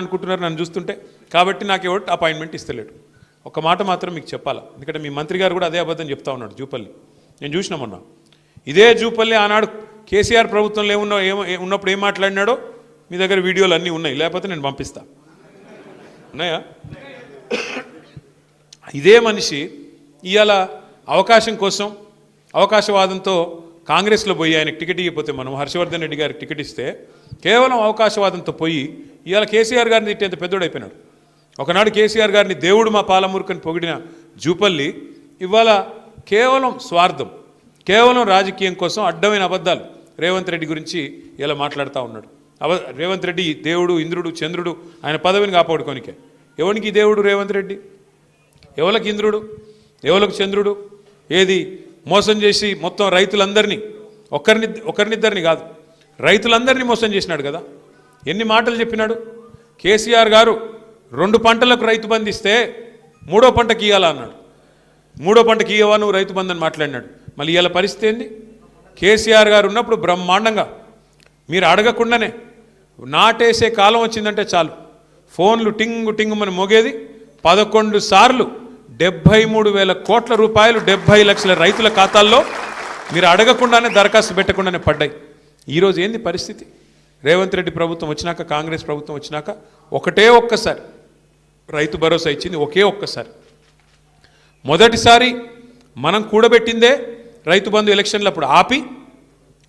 అనుకుంటున్నారు నన్ను చూస్తుంటే. కాబట్టి నాకు ఎవరు అపాయింట్మెంట్ ఇస్తలేడు. ఒక మాట మాత్రం మీకు చెప్పాలా, ఎందుకంటే మీ మంత్రి గారు కూడా అదే అబద్ధం చెప్తా ఉన్నాడు. జూపల్లి నేను చూసినా మొన్న. ఇదే జూపల్లి ఆనాడు కేసీఆర్ ప్రభుత్వంలో ఉన్నప్పుడు ఏం మాట్లాడినాడో మీ దగ్గర వీడియోలు అన్నీ ఉన్నాయి, లేకపోతే నేను పంపిస్తా. ఉన్నాయా? ఇదే మనిషి ఇవాళ అవకాశం కోసం అవకాశవాదంతో కాంగ్రెస్లో పోయి ఆయనకు టికెట్ ఇవ్వకపోతే, మనం హర్షవర్ధన్ రెడ్డి గారికి టికెట్ ఇస్తే కేవలం అవకాశవాదంతో పోయి ఇవాళ కేసీఆర్ గారిని తిట్టేంత పెద్దోడైపోయినాడు. ఒకనాడు కేసీఆర్ గారిని దేవుడు మా పాలమూరుకని పొగిడిన జూపల్లి ఇవాళ కేవలం స్వార్థం, కేవలం రాజకీయం కోసం అడ్డమైన అబద్ధాలు రేవంత్ రెడ్డి గురించి ఇలా మాట్లాడుతూ ఉన్నాడు. రేవంత్ రెడ్డి దేవుడు, ఇంద్రుడు, చంద్రుడు, ఆయన పదవిని కాపాడుకోనికే. ఎవరికి దేవుడు రేవంత్ రెడ్డి? ఎవరికి ఇంద్రుడు? ఎవరికి చంద్రుడు? ఏది మోసం చేసి మొత్తం రైతులందరినీ, ఒకరినిద్దరిని కాదు, రైతులందరినీ మోసం చేసినాడు కదా. ఎన్ని మాటలు చెప్పినాడు కేసీఆర్ గారు. 2 పంటలకు రైతు బంధు ఇస్తే 3వ పంటకి ఇవ్వాలా అన్నాడు. 3వ పంటకి ఇవ్వవా నువ్వు రైతు బంధు అని మాట్లాడినాడు. మళ్ళీ ఇవాళ పరిస్థితి ఏంది? కేసీఆర్ గారు ఉన్నప్పుడు బ్రహ్మాండంగా మీరు అడగకుండానే నాటేసే కాలం వచ్చిందంటే చాలు ఫోన్లు టింగు టింగు మన మోగేది. 11 సార్లు 73,000 కోట్ల రూపాయలు 70 లక్షల రైతుల ఖాతాల్లో మీరు అడగకుండానే దరఖాస్తు పెట్టకుండానే పడ్డాయి. ఈరోజు ఏంది పరిస్థితి? రేవంత్ రెడ్డి ప్రభుత్వం వచ్చినాక, కాంగ్రెస్ ప్రభుత్వం వచ్చినాక ఒకటే ఒక్కసారి రైతు భరోసా ఇచ్చింది. ఒకే ఒక్కసారి. మొదటిసారి మనం కూడబెట్టిందే రైతు బంధు ఎలక్షన్లు అప్పుడు ఆపి,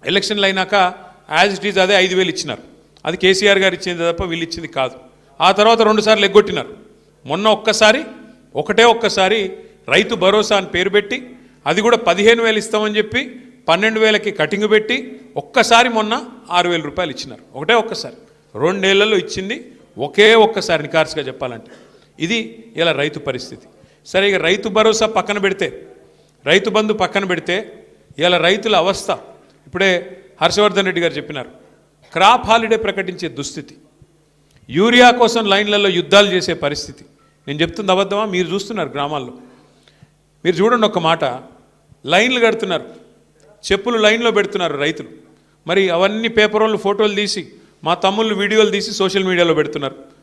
ఎలక్షన్లు అయినాక యాజ్ ఇట్ ఈజ్ అదే 5,000 ఇచ్చినారు. అది కేసీఆర్ గారు ఇచ్చింది తప్ప వీళ్ళు ఇచ్చింది కాదు. ఆ తర్వాత 2 సార్లు ఎగ్గొట్టినారు. మొన్న ఒకటే ఒక్కసారి రైతు భరోసా అని పేరు పెట్టి, అది కూడా 15,000 ఇస్తామని చెప్పి 12,000కి కటింగ్ పెట్టి ఒక్కసారి మొన్న 6,000 రూపాయలు ఇచ్చినారు. ఒకటే ఒక్కసారి. 2 ఏళ్లలో ఇచ్చింది ఒకే ఒక్కసారి. నికార్సుగా చెప్పాలంటే ఇది ఇలా రైతు పరిస్థితి. సరే, ఇక రైతు భరోసా పక్కన పెడితే, రైతు బంధు పక్కన పెడితే ఇలా రైతుల అవస్థ ఇప్పుడే హర్షవర్ధన్ రెడ్డి గారు చెప్పినారు. క్రాప్ హాలిడే ప్రకటించే దుస్థితి, యూరియా కోసం లైన్లలో యుద్ధాలు చేసే పరిస్థితి. నేను చెప్తుంది అబద్ధమా? మీరు చూస్తున్నారు గ్రామాల్లో. మీరు చూడండి ఒక్క మాట, లైన్లు కడుతున్నారు, చెప్పులు లైన్లో పెడుతున్నారు రైతులు. మరి అవన్నీ పేపర్ వాళ్ళు ఫోటోలు తీసి, మా తమ్ముళ్ళు వీడియోలు తీసి సోషల్ మీడియాలో పెడుతున్నారు.